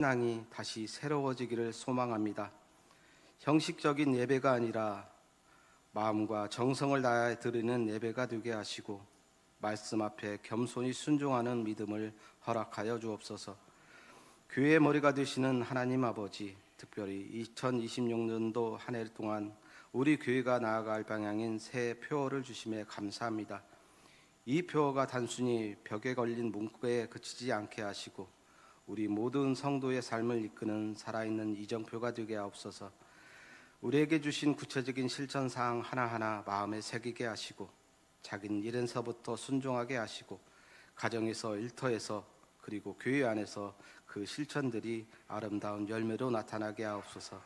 신앙이 다시 새로워지기를 소망합니다. 형식적인 예배가 아니라 마음과 정성을 다해 드리는 예배가 되게 하시고 말씀 앞에 겸손히 순종하는 믿음을 허락하여 주옵소서. 교회의 머리가 되시는 하나님 아버지, 특별히 2026년도 한 해 동안 우리 교회가 나아갈 방향인 새 표어를 주심에 감사합니다. 이 표어가 단순히 벽에 걸린 문구에 그치지 않게 하시고 우리 모든 성도의 삶을 이끄는 살아있는 이정표가 되게 하옵소서. 우리에게 주신 구체적인 실천사항 하나하나 마음에 새기게 하시고 작은 일에서부터 순종하게 하시고 가정에서, 일터에서, 그리고 교회 안에서 그 실천들이 아름다운 열매로 나타나게 하옵소서.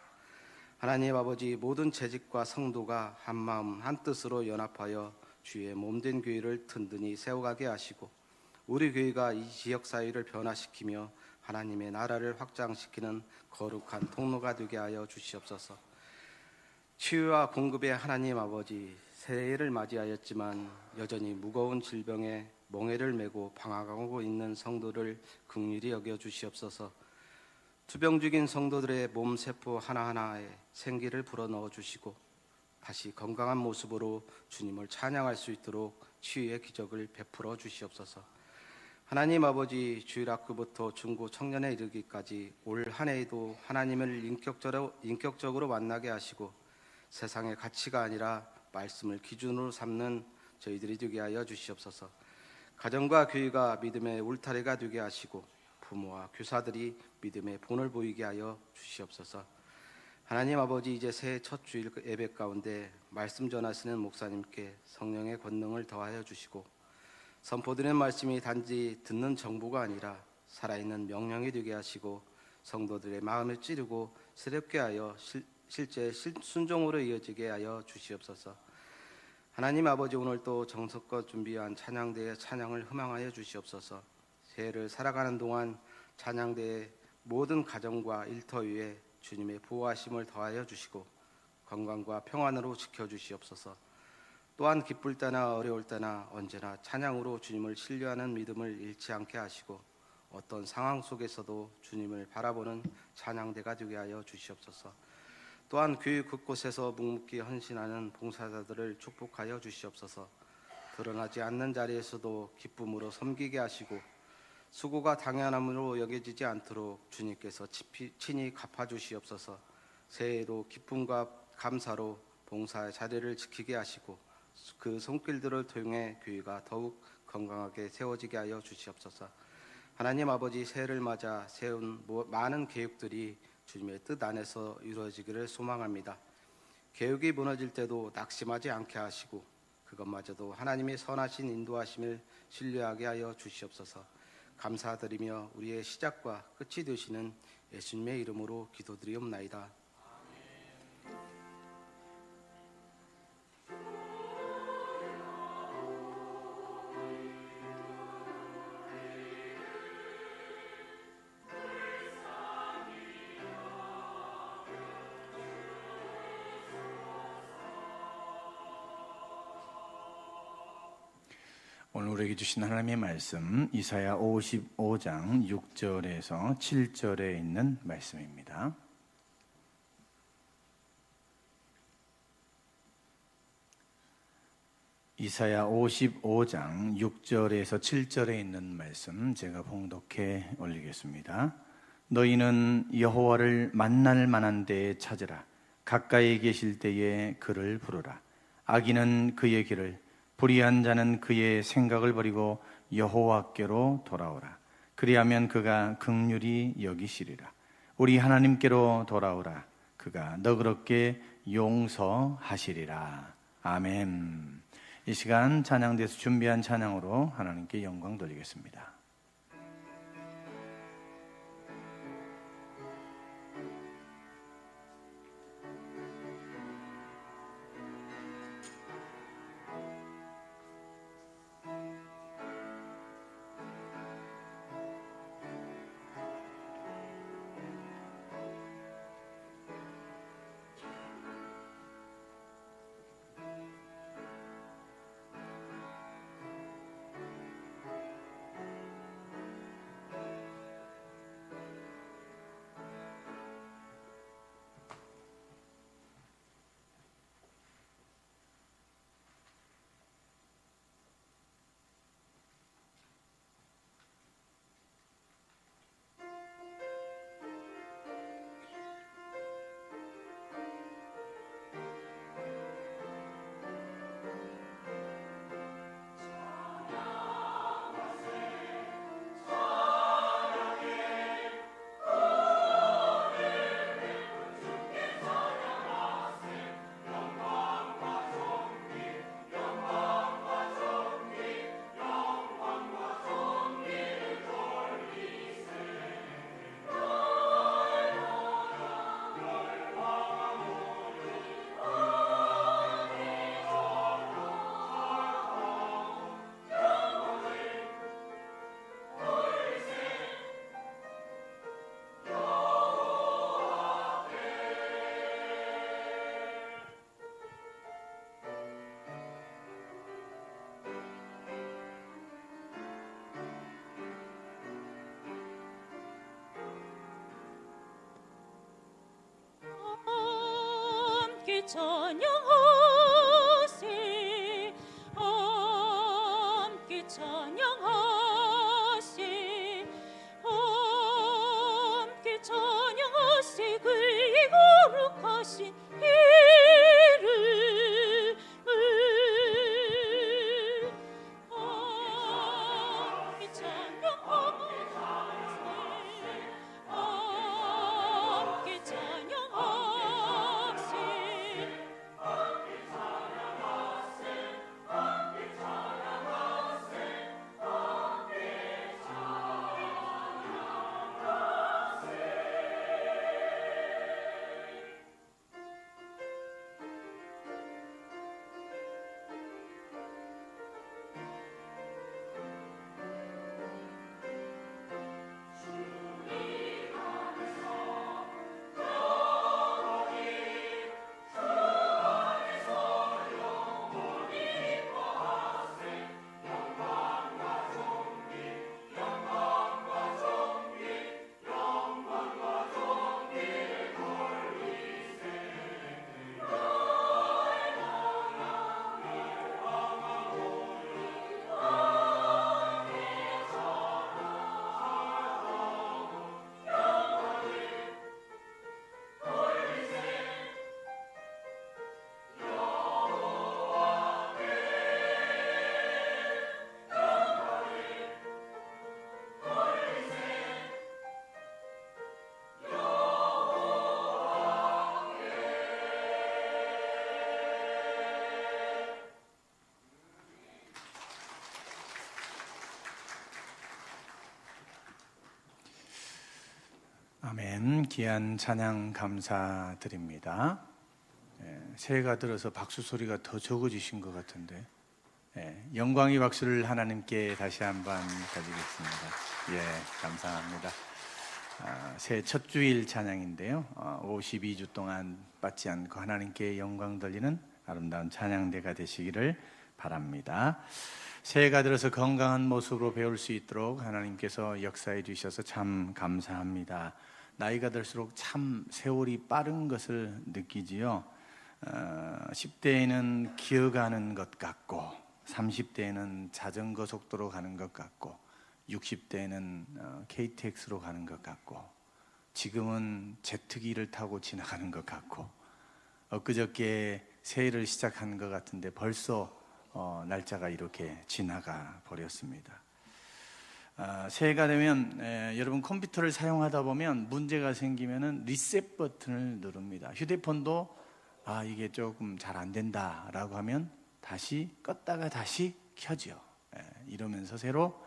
하나님 아버지, 모든 재직과 성도가 한 마음 한 뜻으로 연합하여 주의 몸된 교회를 든든히 세워가게 하시고 우리 교회가 이 지역 사회를 변화시키며 하나님의 나라를 확장시키는 거룩한 통로가 되게 하여 주시옵소서. 치유와 공급의 하나님 아버지, 새해를 맞이하였지만 여전히 무거운 질병에 멍에를 메고 방황하고 있는 성도를 긍휼히 여겨 주시옵소서. 투병 중인 성도들의 몸 세포 하나하나에 생기를 불어넣어 주시고 다시 건강한 모습으로 주님을 찬양할 수 있도록 치유의 기적을 베풀어 주시옵소서. 하나님 아버지, 주일학교부터 중고 청년에 이르기까지 올 한 해에도 하나님을 인격적으로 만나게 하시고 세상의 가치가 아니라 말씀을 기준으로 삼는 저희들이 되게 하여 주시옵소서. 가정과 교회가 믿음의 울타리가 되게 하시고 부모와 교사들이 믿음의 본을 보이게 하여 주시옵소서. 하나님 아버지, 이제 새해 첫 주일 예배 가운데 말씀 전하시는 목사님께 성령의 권능을 더하여 주시고 선포드리는 말씀이 단지 듣는 정보가 아니라 살아있는 명령이 되게 하시고 성도들의 마음을 찌르고 새롭게 하여 실제 순종으로 이어지게 하여 주시옵소서. 하나님 아버지, 오늘 또 정성껏 준비한 찬양대의 찬양을 희망하여 주시옵소서. 새해를 살아가는 동안 찬양대의 모든 가정과 일터 위에 주님의 보호하심을 더하여 주시고 건강과 평안으로 지켜주시옵소서. 또한 기쁠 때나 어려울 때나 언제나 찬양으로 주님을 신뢰하는 믿음을 잃지 않게 하시고 어떤 상황 속에서도 주님을 바라보는 찬양대가 되게 하여 주시옵소서. 또한 교회 곳곳에서 묵묵히 헌신하는 봉사자들을 축복하여 주시옵소서. 드러나지 않는 자리에서도 기쁨으로 섬기게 하시고 수고가 당연함으로 여겨지지 않도록 주님께서 친히 갚아주시옵소서. 새해에도 기쁨과 감사로 봉사의 자리를 지키게 하시고 그 손길들을 통해 교회가 더욱 건강하게 세워지게 하여 주시옵소서. 하나님 아버지, 새해를 맞아 세운 많은 계획들이 주님의 뜻 안에서 이루어지기를 소망합니다. 계획이 무너질 때도 낙심하지 않게 하시고 그것마저도 하나님의 선하신 인도하심을 신뢰하게 하여 주시옵소서. 감사드리며 우리의 시작과 끝이 되시는 예수님의 이름으로 기도드리옵나이다. 오늘 우리에게 주신 하나님의 말씀 이사야 55장 6절에서 7절에 있는 말씀입니다. 이사야 55장 6절에서 7절에 있는 말씀 제가 봉독해 올리겠습니다. 너희는 여호와를 만날 만한 데에 찾으라. 가까이 계실 때에 그를 부르라. 악인은 그의 길을, 불의한 자는 그의 생각을 버리고 여호와께로 돌아오라. 그리하면 그가 긍휼히 여기시리라. 우리 하나님께로 돌아오라. 그가 너그럽게 용서하시리라. 아멘. 이 시간 찬양대에서 준비한 찬양으로 하나님께 영광 돌리겠습니다. 함께 찬양하세 함께 찬양하세 함께 찬양하세 그의 거룩하신 이름을 함께 찬양하세 함께 찬양하세 아멘. 귀한 찬양 감사드립니다. 새해가 들어서 박수 소리가 더 적어지신 것 같은데, 영광의 박수를 하나님께 다시 한번 드리겠습니다. 감사합니다. 새해 첫 주일 찬양인데요, 52주 동안 빠지 않고 하나님께 영광 돌리는 아름다운 찬양대가 되시기를 바랍니다. 새해가 들어서 건강한 모습으로 배울 수 있도록 하나님께서 역사해 주셔서 참 감사합니다. 나이가 들수록 참 세월이 빠른 것을 느끼지요. 10대에는 기어가는 것 같고, 30대에는 자전거 속도로 가는 것 같고, 60대에는 KTX로 가는 것 같고, 지금은 제트기를 타고 지나가는 것 같고, 엊그저께 새해를 시작한 것 같은데 벌써 날짜가 이렇게 지나가 버렸습니다. 새해가 되면 여러분 컴퓨터를 사용하다 보면 문제가 생기면은 리셋 버튼을 누릅니다. 휴대폰도 이게 조금 잘 안 된다라고 하면 다시 껐다가 다시 켜죠. 이러면서 새로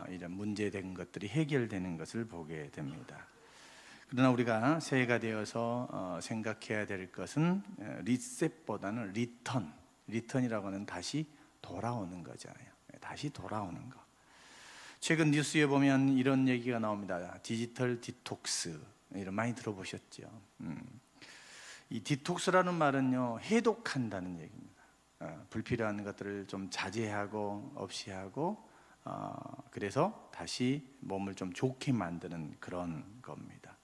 이런 문제된 것들이 해결되는 것을 보게 됩니다. 그러나 우리가 새해가 되어서 생각해야 될 것은 리셋보다는 리턴이라고 하는 다시 돌아오는 거잖아요. 다시 돌아오는 거. 최근 뉴스에 보면 이런 얘기가 나옵니다. 디지털 디톡스, 이런 많이 들어보셨죠? 이 디톡스라는 말은요, 해독한다는 얘기입니다. 불필요한 것들을 좀 자제하고 없이 하고, 그래서 다시 몸을 좀 좋게 만드는 그런 겁니다.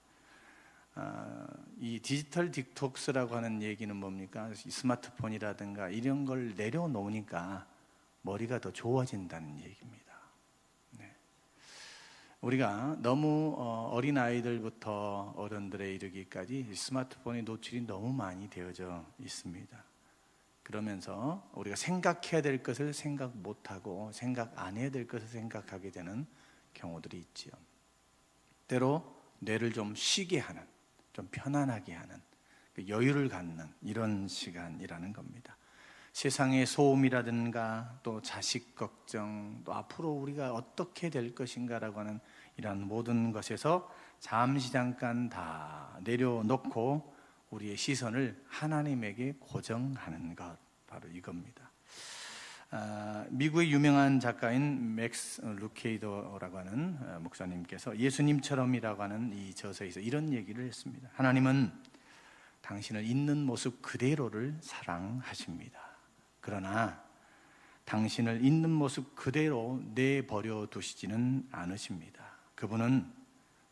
이 디지털 디톡스라고 하는 얘기는 뭡니까? 스마트폰이라든가 이런 걸 내려놓으니까 머리가 더 좋아진다는 얘기입니다. 우리가 너무 어린 아이들부터 어른들에 이르기까지 스마트폰에 노출이 너무 많이 되어져 있습니다. 그러면서 우리가 생각해야 될 것을 생각 못하고 생각 안 해야 될 것을 생각하게 되는 경우들이 있지요. 때로 뇌를 좀 쉬게 하는, 좀 편안하게 하는, 여유를 갖는 이런 시간이라는 겁니다. 세상의 소음이라든가 또 자식 걱정, 또 앞으로 우리가 어떻게 될 것인가라고 하는 이런 모든 것에서 잠시 잠깐 다 내려놓고 우리의 시선을 하나님에게 고정하는 것, 바로 이겁니다. 미국의 유명한 작가인 맥스 루케이더라고 하는 목사님께서 예수님처럼이라고 하는 이 저서에서 이런 얘기를 했습니다. 하나님은 당신을 있는 모습 그대로를 사랑하십니다. 그러나 당신을 있는 모습 그대로 내버려 두시지는 않으십니다. 그분은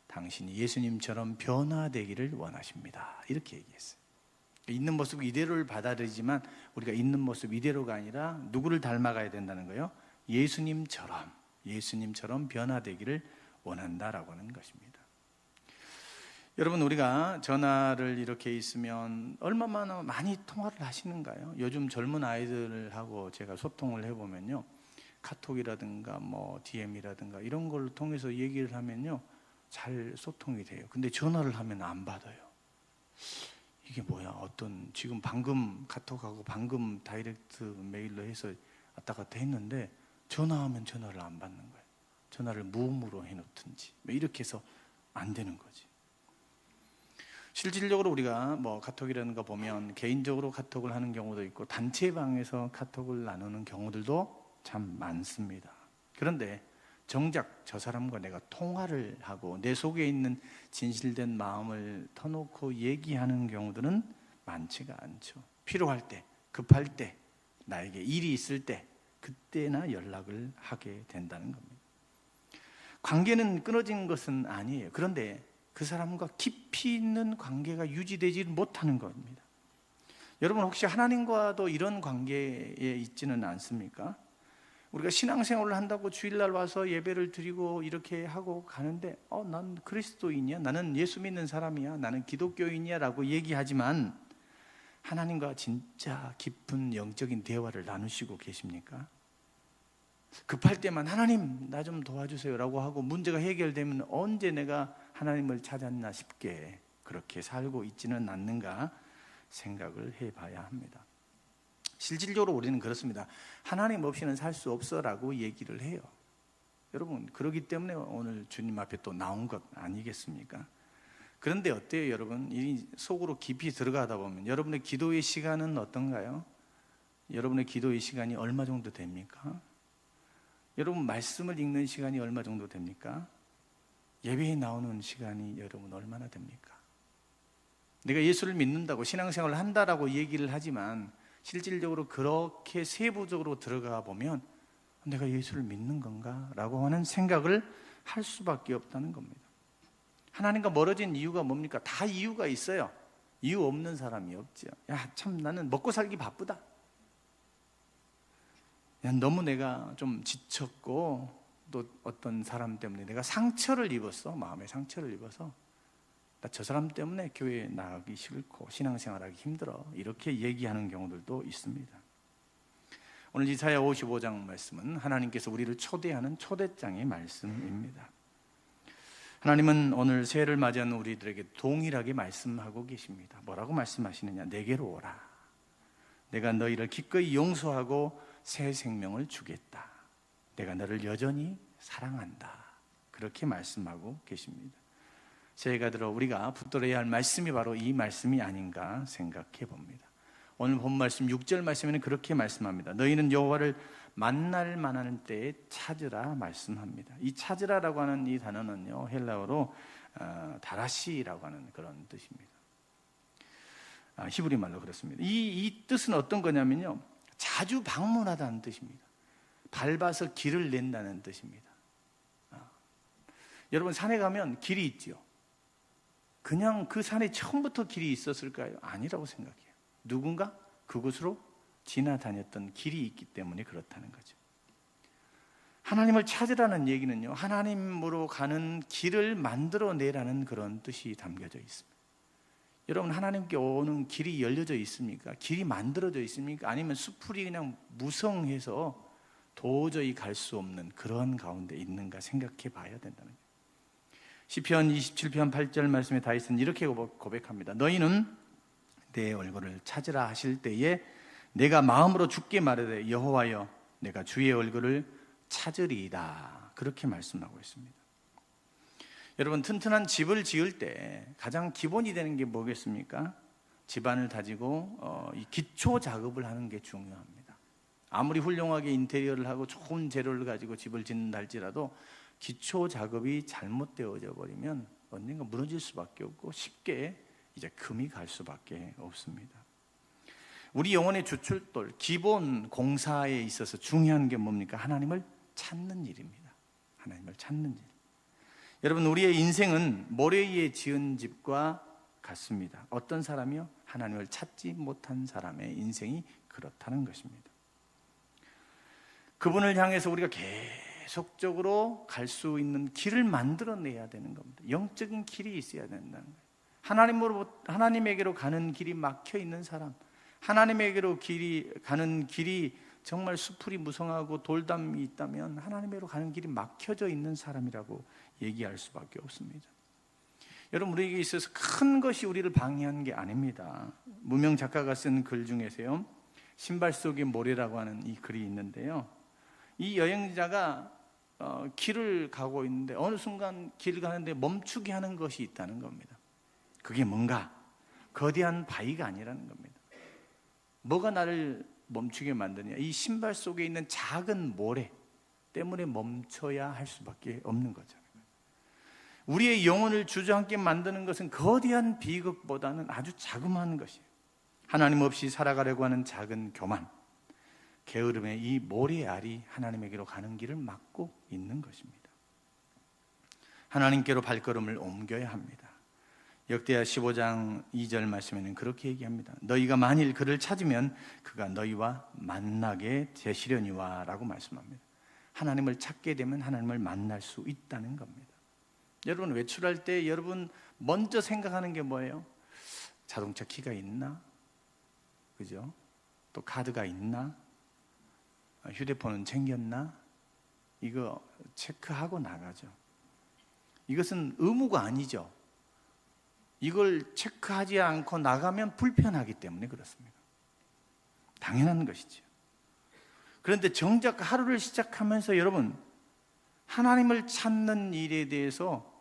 당신이 예수님처럼 변화되기를 원하십니다. 이렇게 얘기했어요. 있는 모습 이대로를 받아들이지만 우리가 있는 모습 이대로가 아니라 누구를 닮아가야 된다는 거예요? 예수님처럼 변화되기를 원한다라고 하는 것입니다. 여러분, 우리가 전화를 이렇게 있으면 얼마나 많이 통화를 하시는가요? 요즘 젊은 아이들하고 제가 소통을 해보면요, 카톡이라든가 뭐 DM이라든가 이런 걸 통해서 얘기를 하면요 잘 소통이 돼요. 근데 전화를 하면 안 받아요. 이게 뭐야? 지금 방금 카톡하고 방금 다이렉트 메일로 해서 왔다 갔다 했는데 전화하면 전화를 안 받는 거예요. 전화를 무음으로 해놓든지 이렇게 해서 안 되는 거지. 실질적으로 우리가 뭐 카톡이라는 거 보면 개인적으로 카톡을 하는 경우도 있고 단체방에서 카톡을 나누는 경우들도 참 많습니다. 그런데 정작 저 사람과 내가 통화를 하고 내 속에 있는 진실된 마음을 터놓고 얘기하는 경우들은 많지가 않죠. 필요할 때, 급할 때, 나에게 일이 있을 때 그때나 연락을 하게 된다는 겁니다. 관계는 끊어진 것은 아니에요. 그런데 그 사람과 깊이 있는 관계가 유지되지 못하는 겁니다. 여러분, 혹시 하나님과도 이런 관계에 있지는 않습니까? 우리가 신앙생활을 한다고 주일날 와서 예배를 드리고 이렇게 하고 가는데 난 그리스도인이야, 나는 예수 믿는 사람이야, 나는 기독교인이야 라고 얘기하지만 하나님과 진짜 깊은 영적인 대화를 나누시고 계십니까? 급할 때만 하나님 나 좀 도와주세요 라고 하고 문제가 해결되면 언제 내가 하나님을 찾았나 싶게 그렇게 살고 있지는 않는가 생각을 해봐야 합니다. 실질적으로 우리는 그렇습니다. 하나님 없이는 살 수 없어 라고 얘기를 해요. 여러분, 그렇기 때문에 오늘 주님 앞에 또 나온 것 아니겠습니까? 그런데 어때요, 여러분? 이 속으로 깊이 들어가다 보면 여러분의 기도의 시간은 어떤가요? 여러분의 기도의 시간이 얼마 정도 됩니까? 여러분, 말씀을 읽는 시간이 얼마 정도 됩니까? 예배에 나오는 시간이 여러분 얼마나 됩니까? 내가 예수를 믿는다고 신앙생활을 한다라고 얘기를 하지만 실질적으로 그렇게 세부적으로 들어가 보면 내가 예수를 믿는 건가? 라고 하는 생각을 할 수밖에 없다는 겁니다. 하나님과 멀어진 이유가 뭡니까? 다 이유가 있어요. 이유 없는 사람이 없죠. 야, 참 나는 먹고 살기 바쁘다. 야, 너무 내가 좀 지쳤고 또 어떤 사람 때문에 내가 상처를 입었어. 마음에 상처를 입어서 나 저 사람 때문에 교회에 나가기 싫고 신앙생활하기 힘들어. 이렇게 얘기하는 경우들도 있습니다. 오늘 이사야 55장 말씀은 하나님께서 우리를 초대하는 초대장의 말씀입니다. 하나님은 오늘 새해를 맞이하는 우리들에게 동일하게 말씀하고 계십니다. 뭐라고 말씀하시느냐? 내게로 오라. 내가 너희를 기꺼이 용서하고 새 생명을 주겠다. 내가 너를 여전히 사랑한다. 그렇게 말씀하고 계십니다. 새해가 들어 우리가 붙들어야 할 말씀이 바로 이 말씀이 아닌가 생각해 봅니다. 오늘 본 말씀 6절 말씀에는 그렇게 말씀합니다. 너희는 여호와를 만날 만한 때에 찾으라 말씀합니다. 이 찾으라라고 하는 이 단어는요, 헬라어로 다라시라고 하는 그런 뜻입니다. 히브리 말로 그렇습니다. 이 뜻은 어떤 거냐면요, 자주 방문하다는 뜻입니다. 밟아서 길을 낸다는 뜻입니다. 여러분, 산에 가면 길이 있죠. 그냥 그 산에 처음부터 길이 있었을까요? 아니라고 생각해요. 누군가 그곳으로 지나다녔던 길이 있기 때문에 그렇다는 거죠. 하나님을 찾으라는 얘기는요, 하나님으로 가는 길을 만들어내라는 그런 뜻이 담겨져 있습니다. 여러분, 하나님께 오는 길이 열려져 있습니까? 길이 만들어져 있습니까? 아니면 수풀이 그냥 무성해서 도저히 갈 수 없는 그런 가운데 있는가 생각해 봐야 된다는 거예요. 시편 27편 8절 말씀에 다윗은 이렇게 고백합니다. 너희는 내 얼굴을 찾으라 하실 때에 내가 마음으로 주께 말하되 여호와여 내가 주의 얼굴을 찾으리이다. 그렇게 말씀하고 있습니다. 여러분, 튼튼한 집을 지을 때 가장 기본이 되는 게 뭐겠습니까? 집안을 다지고 이 기초 작업을 하는 게 중요합니다. 아무리 훌륭하게 인테리어를 하고 좋은 재료를 가지고 집을 짓는다 할지라도 기초 작업이 잘못되어져 버리면 언젠가 무너질 수밖에 없고 쉽게 이제 금이 갈 수밖에 없습니다. 우리 영혼의 주출돌, 기본 공사에 있어서 중요한 게 뭡니까? 하나님을 찾는 일입니다. 하나님을 찾는 일. 여러분, 우리의 인생은 모래 위에 지은 집과 같습니다. 어떤 사람이요? 하나님을 찾지 못한 사람의 인생이 그렇다는 것입니다. 그분을 향해서 우리가 계속적으로 갈 수 있는 길을 만들어내야 되는 겁니다. 영적인 길이 있어야 된다는 거예요. 하나님에게로 가는 길이 막혀 있는 사람, 하나님에게로 가는 길이 정말 수풀이 무성하고 돌담이 있다면 하나님에게로 가는 길이 막혀져 있는 사람이라고 얘기할 수밖에 없습니다. 여러분, 우리에게 있어서 큰 것이 우리를 방해하는 게 아닙니다. 무명 작가가 쓴 글 중에서요, 신발 속의 모래라고 하는 이 글이 있는데요, 이 여행자가 길을 가고 있는데 어느 순간 길을 가는데 멈추게 하는 것이 있다는 겁니다. 그게 뭔가? 거대한 바위가 아니라는 겁니다. 뭐가 나를 멈추게 만드냐? 이 신발 속에 있는 작은 모래 때문에 멈춰야 할 수밖에 없는 거죠. 우리의 영혼을 주저앉게 만드는 것은 거대한 비극보다는 아주 자그마한 것이에요. 하나님 없이 살아가려고 하는 작은 교만, 게으름의 이 모래알이 하나님에게로 가는 길을 막고 있는 것입니다. 하나님께로 발걸음을 옮겨야 합니다. 역대하 15장 2절 말씀에는 그렇게 얘기합니다. 너희가 만일 그를 찾으면 그가 너희와 만나게 되시려니와 라고 말씀합니다. 하나님을 찾게 되면 하나님을 만날 수 있다는 겁니다. 여러분, 외출할 때 여러분 먼저 생각하는 게 뭐예요? 자동차 키가 있나? 그죠? 또 카드가 있나? 휴대폰은 챙겼나? 이거 체크하고 나가죠. 이것은 의무가 아니죠. 이걸 체크하지 않고 나가면 불편하기 때문에 그렇습니다. 당연한 것이죠. 그런데 정작 하루를 시작하면서 여러분, 하나님을 찾는 일에 대해서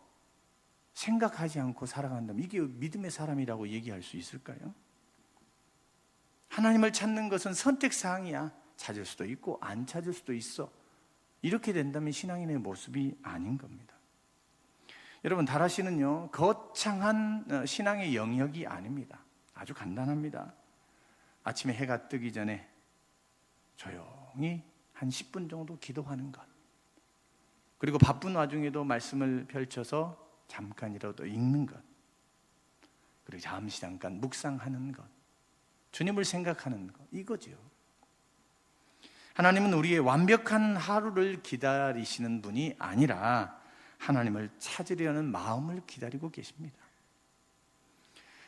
생각하지 않고 살아간다면 이게 믿음의 사람이라고 얘기할 수 있을까요? 하나님을 찾는 것은 선택사항이야. 찾을 수도 있고 안 찾을 수도 있어. 이렇게 된다면 신앙인의 모습이 아닌 겁니다. 여러분, 다라시는요, 거창한 신앙의 영역이 아닙니다. 아주 간단합니다. 아침에 해가 뜨기 전에 조용히 한 10분 정도 기도하는 것, 그리고 바쁜 와중에도 말씀을 펼쳐서 잠깐이라도 읽는 것, 그리고 잠깐 묵상하는 것, 주님을 생각하는 것, 이거죠. 하나님은 우리의 완벽한 하루를 기다리시는 분이 아니라 하나님을 찾으려는 마음을 기다리고 계십니다.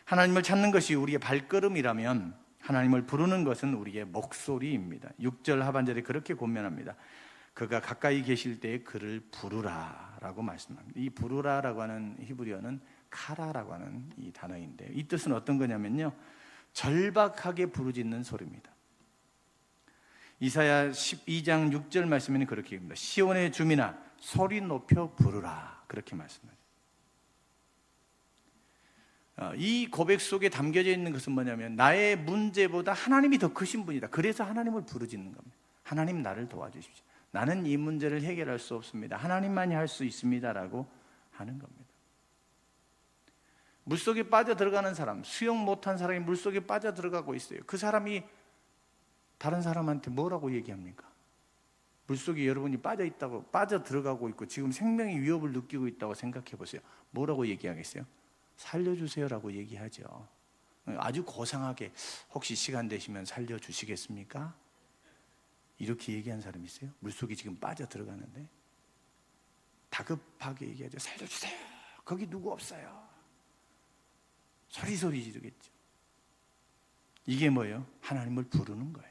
하나님을 찾는 것이 우리의 발걸음이라면 하나님을 부르는 것은 우리의 목소리입니다. 6절 하반절에 그렇게 권면합니다. 그가 가까이 계실 때에 그를 부르라 라고 말씀합니다. 이 부르라라고 하는 히브리어는 카라라고 하는 이 단어인데, 이 뜻은 어떤 거냐면요, 절박하게 부르짖는 소리입니다. 이사야 12장 6절 말씀에는 그렇게 얘기합니다. 시온의 주민아 소리 높여 부르라, 그렇게 말씀하죠. 이 고백 속에 담겨져 있는 것은 뭐냐면 나의 문제보다 하나님이 더 크신 분이다. 그래서 하나님을 부르짖는 겁니다. 하나님, 나를 도와주십시오. 나는 이 문제를 해결할 수 없습니다. 하나님만이 할 수 있습니다라고 하는 겁니다. 물속에 빠져 들어가는 사람, 수영 못한 사람이 물속에 빠져 들어가고 있어요. 그 사람이 다른 사람한테 뭐라고 얘기합니까? 물속에 여러분이 빠져 들어가고 있고 지금 생명의 위협을 느끼고 있다고 생각해 보세요. 뭐라고 얘기하겠어요? 살려주세요라고 얘기하죠. 아주 고상하게, 혹시 시간 되시면 살려주시겠습니까? 이렇게 얘기한 사람이 있어요? 물속에 지금 빠져 들어가는데 다급하게 얘기하죠. 살려주세요. 거기 누구 없어요. 소리 지르겠죠. 이게 뭐예요? 하나님을 부르는 거예요.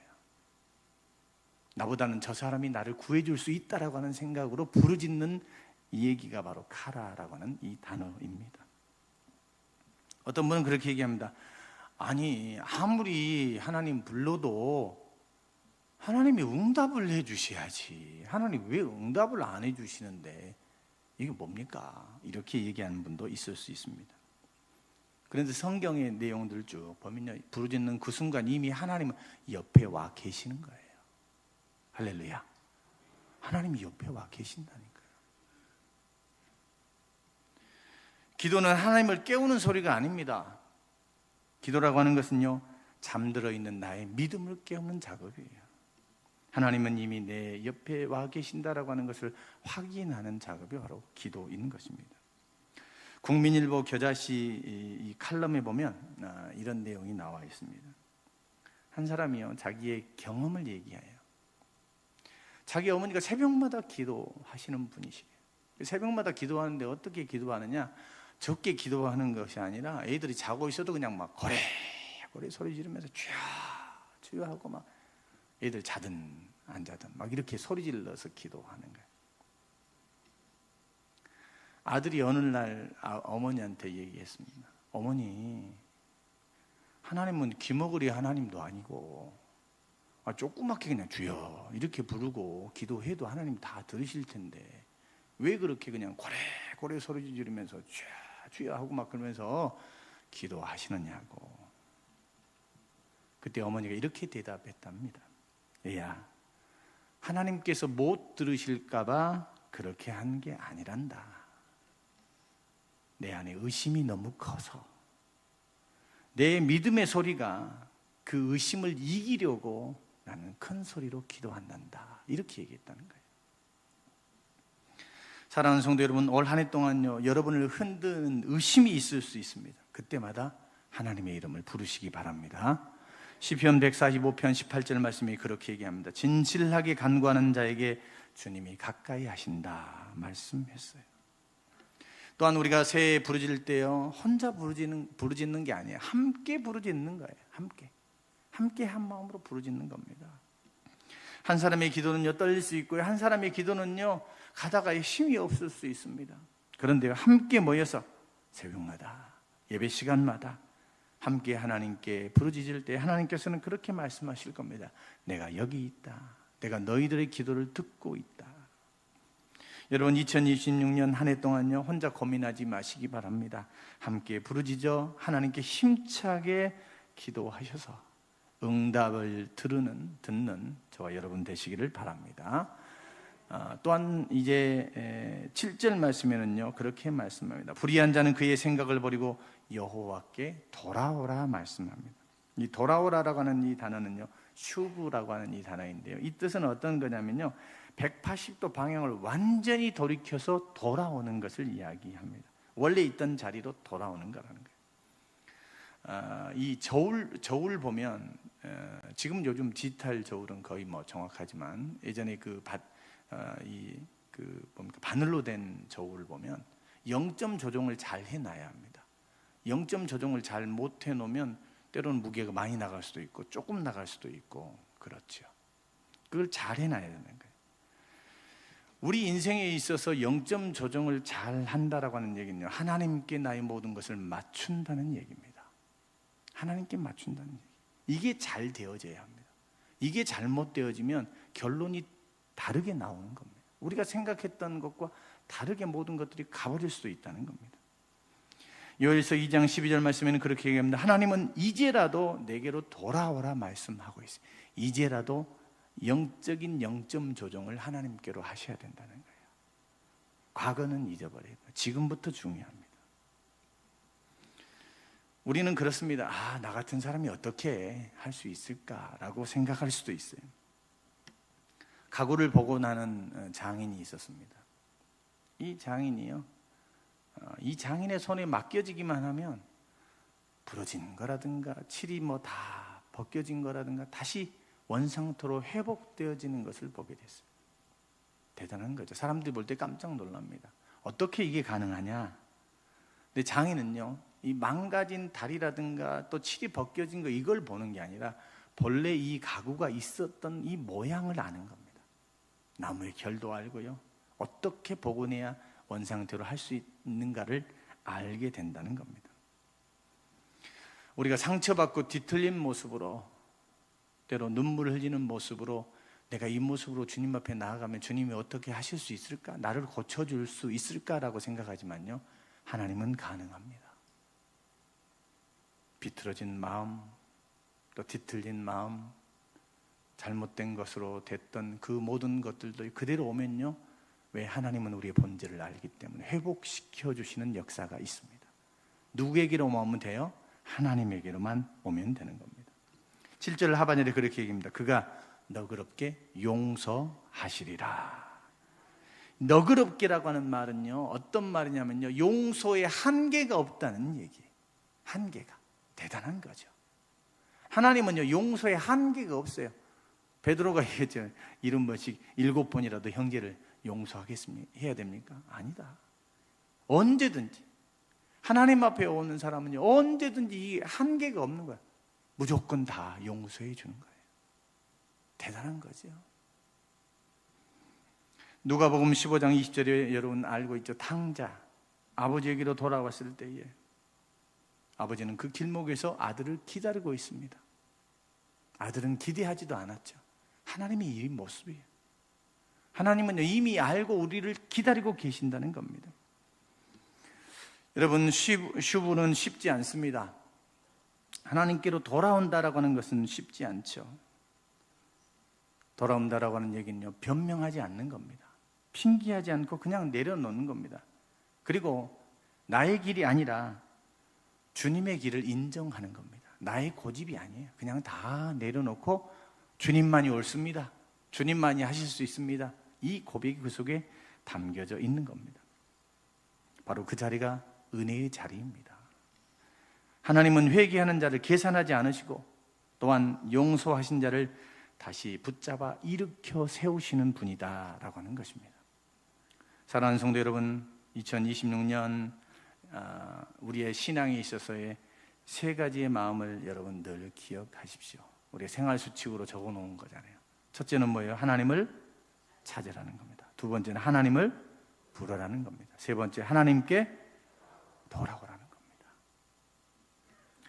나보다는 저 사람이 나를 구해줄 수 있다라고 하는 생각으로 부르짖는 이 얘기가 바로 카라라고 하는 이 단어입니다. 어떤 분은 그렇게 얘기합니다. 아니, 아무리 하나님 불러도 하나님이 응답을 해주셔야지. 하나님 왜 응답을 안 해주시는데 이게 뭡니까? 이렇게 얘기하는 분도 있을 수 있습니다. 그런데 성경의 내용들 쭉 보면요, 부르짖는 그 순간 이미 하나님은 옆에 와 계시는 거예요. 할렐루야. 하나님이 옆에 와 계신다니까요. 기도는 하나님을 깨우는 소리가 아닙니다. 기도라고 하는 것은요, 잠들어 있는 나의 믿음을 깨우는 작업이에요. 하나님은 이미 내 옆에 와 계신다라고 하는 것을 확인하는 작업이 바로 기도인 것입니다. 국민일보 겨자씨 이 칼럼에 보면 이런 내용이 나와 있습니다. 한 사람이요, 자기의 경험을 얘기해요. 자기 어머니가 새벽마다 기도하시는 분이시래요. 새벽마다 기도하는데 어떻게 기도하느냐? 적게 기도하는 것이 아니라 애들이 자고 있어도 그냥 막 고래고래 소리 지르면서 주여 주여 하고 막 애들 자든 안 자든 막 이렇게 소리 질러서 기도하는 거예요. 아들이 어느 날 어머니한테 얘기했습니다. 어머니, 하나님은 귀머거리 하나님도 아니고 조그맣게 그냥 주여 이렇게 부르고 기도해도 하나님 다 들으실 텐데 왜 그렇게 그냥 고래고래 소리 지르면서 주여 주여 하고 막 그러면서 기도하시느냐고. 그때 어머니가 이렇게 대답했답니다. 얘야, 하나님께서 못 들으실까 봐 그렇게 한 게 아니란다. 내 안에 의심이 너무 커서 내 믿음의 소리가 그 의심을 이기려고 나는 큰 소리로 기도한단다. 이렇게 얘기했다는 거예요. 사랑하는 성도 여러분, 올 한 해 동안요, 여러분을 흔드는 의심이 있을 수 있습니다. 그때마다 하나님의 이름을 부르시기 바랍니다. 시편 145편 18절 말씀이 그렇게 얘기합니다. 진실하게 간구하는 자에게 주님이 가까이 하신다 말씀했어요. 또한 우리가 새해 부르짖을 때요, 혼자 부르짖는 게 아니에요. 함께 부르짖는 거예요. 함께 한 마음으로 부르짖는 겁니다. 한 사람의 기도는요, 떨릴 수 있고요, 한 사람의 기도는요, 가다가 힘이 없을 수 있습니다. 그런데 함께 모여서 새벽마다 예배 시간마다 함께 하나님께 부르짖을 때 하나님께서는 그렇게 말씀하실 겁니다. 내가 여기 있다. 내가 너희들의 기도를 듣고 있다. 여러분, 2026년 한 해 동안요, 혼자 고민하지 마시기 바랍니다. 함께 부르짖어 하나님께 힘차게 기도하셔서 응답을 듣는 저와 여러분 되시기를 바랍니다. 또한 이제 7절 말씀에는요, 그렇게 말씀합니다. 불의한 자는 그의 생각을 버리고 여호와께 돌아오라 말씀합니다. 이 돌아오라라고 하는 이 단어는요, 슈브라고 하는 이 단어인데요, 이 뜻은 어떤 거냐면요, 180도 방향을 완전히 돌이켜서 돌아오는 것을 이야기합니다. 원래 있던 자리로 돌아오는 거라는 거예요. 이 저울 보면 지금 요즘 디지털 저울은 거의 뭐 정확하지만 예전에 바늘로 된 저울을 보면 0점 조정을 잘 해놔야 합니다. 0점 조정을 잘 못 해놓으면 때로는 무게가 많이 나갈 수도 있고 조금 나갈 수도 있고 그렇죠. 그걸 잘 해놔야 되는 거예요. 우리 인생에 있어서 0점 조정을 잘 한다라고 하는 얘기는요, 하나님께 나의 모든 것을 맞춘다는 얘기입니다. 하나님께 맞춘다는 얘기. 이게 잘 되어져야 합니다. 이게 잘못되어지면 결론이 다르게 나오는 겁니다. 우리가 생각했던 것과 다르게 모든 것들이 가버릴 수도 있다는 겁니다. 요엘서 2장 12절 말씀에는 그렇게 얘기합니다. 하나님은 이제라도 내게로 돌아오라 말씀하고 있어요. 이제라도 영적인 0점 조정을 하나님께로 하셔야 된다는 거예요. 과거는 잊어버리고 지금부터 중요합니다. 우리는 그렇습니다. 나 같은 사람이 어떻게 할 수 있을까라고 생각할 수도 있어요. 가구를 보고 나는 장인이 있었습니다. 이 장인이요, 이 장인의 손에 맡겨지기만 하면 부러진 거라든가 칠이 다 벗겨진 거라든가 다시 원상태로 회복되어지는 것을 보게 됐어요. 대단한 거죠. 사람들이 볼 때 깜짝 놀랍니다. 어떻게 이게 가능하냐? 근데 장인은요, 이 망가진 다리라든가 또 칠이 벗겨진 거 이걸 보는 게 아니라 본래 이 가구가 있었던 이 모양을 아는 겁니다. 나무의 결도 알고요, 어떻게 복원해야 원상태로 할 수 있는가를 알게 된다는 겁니다. 우리가 상처받고 뒤틀린 모습으로, 때로 눈물 흘리는 모습으로 내가 이 모습으로 주님 앞에 나아가면 주님이 어떻게 하실 수 있을까? 나를 고쳐줄 수 있을까라고 생각하지만요, 하나님은 가능합니다. 비틀어진 마음, 또 뒤틀린 마음, 잘못된 것으로 됐던 그 모든 것들도 그대로 오면요, 왜? 하나님은 우리의 본질을 알기 때문에 회복시켜 주시는 역사가 있습니다. 누구에게로 오면 돼요? 하나님에게로만 오면 되는 겁니다. 7절 하반절에 그렇게 얘기합니다. 그가 너그럽게 용서하시리라. 너그럽게라고 하는 말은요, 어떤 말이냐면요, 용서의 한계가 없다는 얘기. 한계가 대단한 거죠. 하나님은요, 용서의 한계가 없어요. 베드로가 얘기했죠. 70번씩 7번이라도 형제를 용서하겠습니까? 해야 됩니까? 아니다. 언제든지 하나님 앞에 오는 사람은요, 언제든지 이 한계가 없는 거야. 무조건 다 용서해 주는 거예요. 대단한 거죠. 누가복음 15장 20절에 여러분 알고 있죠? 탕자, 아버지에게로 돌아왔을 때에 아버지는 그 길목에서 아들을 기다리고 있습니다. 아들은 기대하지도 않았죠. 하나님이 이 모습이에요. 하나님은 이미 알고 우리를 기다리고 계신다는 겁니다. 여러분, 슈브는 쉽지 않습니다. 하나님께로 돌아온다라고 하는 것은 쉽지 않죠. 돌아온다라고 하는 얘기는요, 변명하지 않는 겁니다. 핑계하지 않고 그냥 내려놓는 겁니다. 그리고 나의 길이 아니라 주님의 길을 인정하는 겁니다. 나의 고집이 아니에요. 그냥 다 내려놓고 주님만이 옳습니다. 주님만이 하실 수 있습니다. 이 고백이 그 속에 담겨져 있는 겁니다. 바로 그 자리가 은혜의 자리입니다. 하나님은 회개하는 자를 계산하지 않으시고 또한 용서하신 자를 다시 붙잡아 일으켜 세우시는 분이다라고 하는 것입니다. 사랑하는 성도 여러분, 2026년 우리의 신앙에 있어서의 세 가지의 마음을 여러분 늘 기억하십시오. 우리의 생활 수칙으로 적어놓은 거잖아요. 첫째는 뭐예요? 하나님을 찾으라는 겁니다. 두 번째는 하나님을 부르라는 겁니다. 세 번째, 하나님께 돌아오라는 겁니다.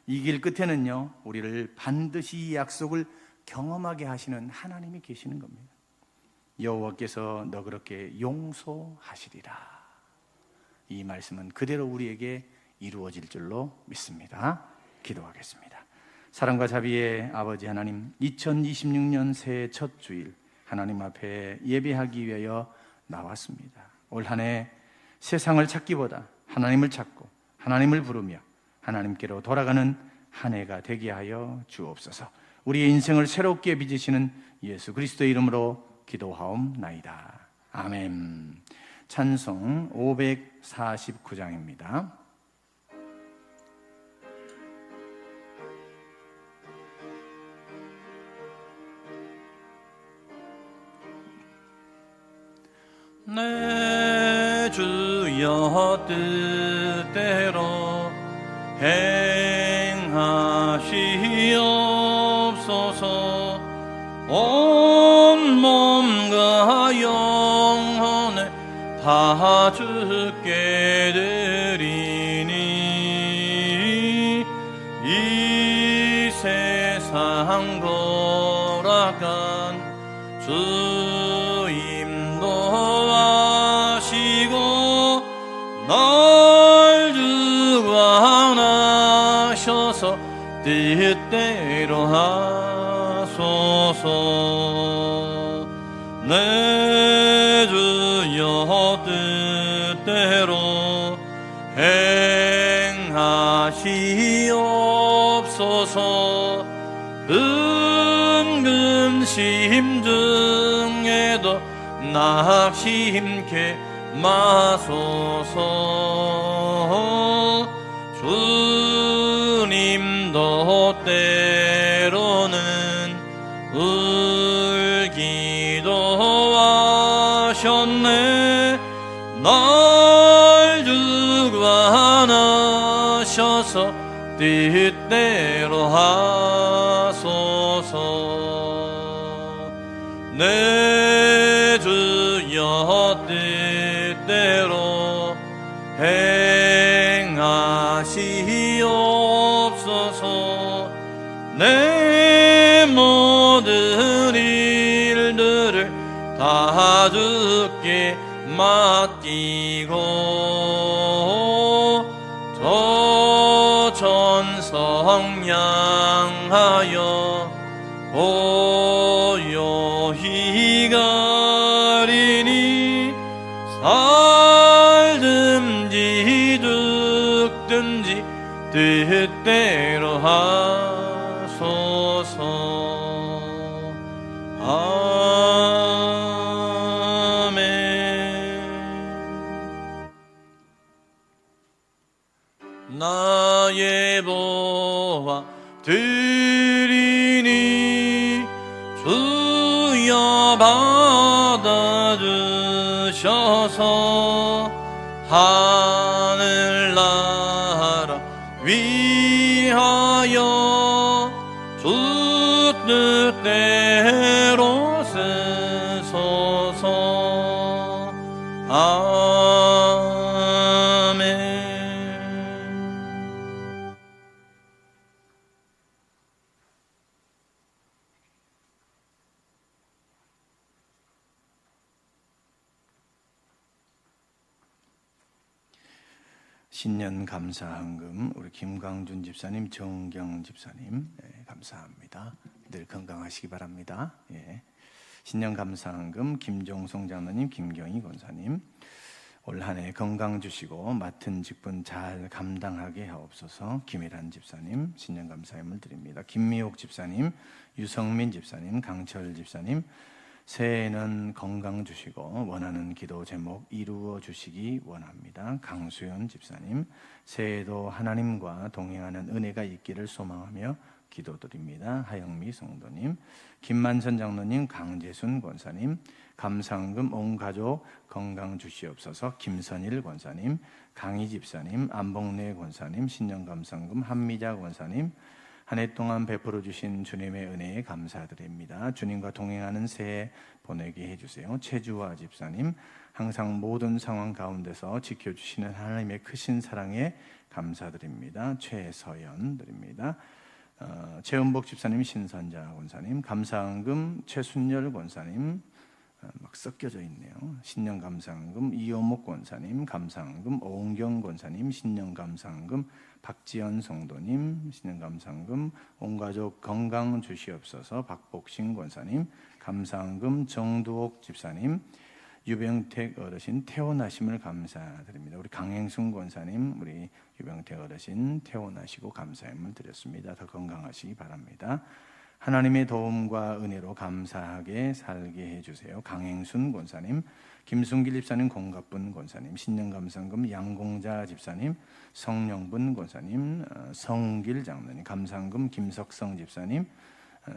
이 길 끝에는요, 우리를 반드시 이 약속을 경험하게 하시는 하나님이 계시는 겁니다. 여호와께서 너그럽게 용서하시리라. 이 말씀은 그대로 우리에게 이루어질 줄로 믿습니다. 기도하겠습니다. 사랑과 자비의 아버지 하나님, 2026년 새해 첫 주일 하나님 앞에 예배하기 위하여 나왔습니다. 올 한 해 세상을 찾기보다 하나님을 찾고 하나님을 부르며 하나님께로 돌아가는 한 해가 되게 하여 주옵소서. 우리의 인생을 새롭게 빚으시는 예수 그리스도의 이름으로 기도하옵나이다. 아멘. 찬송 549장입니다. 내 주여 뜻대로 행하시옵소서. 온 몸과 영혼을 다 주께 드리니 이 세상 돌아간 주 인도하시고 날 주관하셔서 뜻대로 하소서. 내 주여 뜻대로 행하시옵소서. 근심심 중에도 낙심케 마소서. 주님도 때로는 울기도 하셨네. 날 주관하셔서 뜻대로 하소서. 내 주여 뜻대로 행하시옵소서. 내 모든 일들을 다 주께 맡기고 저 천성 향하여 고요히 가리니 살든지 죽든지 뜻대로 하소서. 아멘. 예보와 드리니 주여 받아주셔서 하늘나라 위하여 주 뜻대로 쓰소서. 아멘. 신년 감사헌금 우리 김광준 집사님, 정경 집사님 감사합니다. 늘 건강하시기 바랍니다. 신년 감사헌금 김종송 장로님, 김경희 권사님, 올 한 해 건강 주시고 맡은 직분 잘 감당하게 하옵소서. 김일한 집사님 신년 감사함을 드립니다. 김미옥 집사님, 유성민 집사님, 강철 집사님, 새해에는 건강 주시고 원하는 기도 제목 이루어 주시기 원합니다. 강수연 집사님, 새해에도 하나님과 동행하는 은혜가 있기를 소망하며 기도드립니다. 하영미 성도님, 김만선 장로님, 강재순 권사님, 감사헌금 온 가족 건강 주시옵소서. 김선일 권사님, 강희 집사님, 안봉래 권사님, 신년 감사헌금 한미자 권사님, 한 해 동안 베풀어 주신 주님의 은혜에 감사드립니다. 주님과 동행하는 새해 보내게 해주세요. 최주화 집사님, 항상 모든 상황 가운데서 지켜주시는 하나님의 크신 사랑에 감사드립니다. 최서연 드립니다. 최은복 집사님, 신선자 권사님, 감사헌금 최순열 권사님, 막 섞여져 있네요. 신년 감사헌금 이호목 권사님, 감사헌금 오은경 권사님, 신년 감사헌금 박지연 성도님, 신년 감사헌금 온 가족 건강 주시옵소서. 박복신 권사님, 감사헌금 정두옥 집사님, 유병택 어르신 퇴원하심을 감사드립니다. 우리 강행순 권사님, 우리 유병택 어르신 퇴원하시고 감사함을 드렸습니다. 더 건강하시기 바랍니다. 하나님의 도움과 은혜로 감사하게 살게 해주세요. 강행순 권사님, 김순길 집사님, 공갑분 권사님, 신년감사헌금 양공자 집사님, 성령분 권사님, 성길 장로님, 감사헌금 김석성 집사님,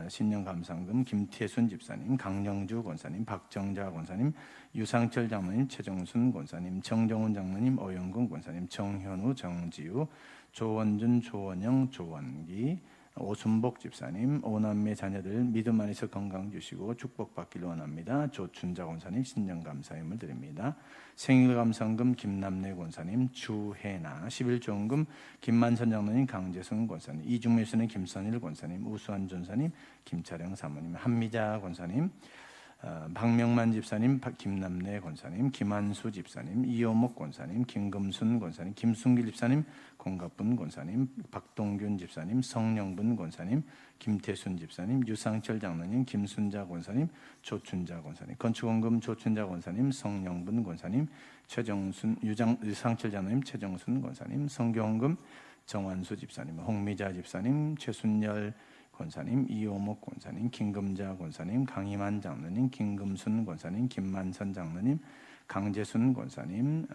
신년감사헌금 김태순 집사님, 강영주 권사님, 박정자 권사님, 유상철 장로님, 최정순 권사님, 정정훈 장로님, 오영근 권사님, 정현우, 정지우, 조원준, 조원영, 조원기, 오순복 집사님, 오남매 자녀들 믿음 안에서 건강 주시고 축복받기를 원합니다. 조춘자 권사님 신년 감사함을 드립니다. 생일 감사헌금 김남래 권사님, 주혜나, 11조헌금 김만선 장로님, 강재순 권사님, 이중매수는 김선일 권사님, 우수한 전사님, 김차령 사모님, 한미자 권사님, 박명만 집사님, 김남래 권사님, 김한수 집사님, 이호목 권사님, 김금순 권사님, 김순길 집사님, 공갑분 권사님, 박동균 집사님, 성령분 권사님, 김태순 집사님, 유상철 장로님, 김순자 권사님, 조춘자 권사님, 건축원금 조춘자 권사님, 성령분 권사님, 최정순 유상철 장로님, 최정순 권사님, 성경원금 정환수 집사님, 홍미자 집사님, 최순열 권사님, 이호목 권사님, 김금자 권사님, 강희만 장로님, 김금순 권사님, 김만선 장로님, 강재순 권사님,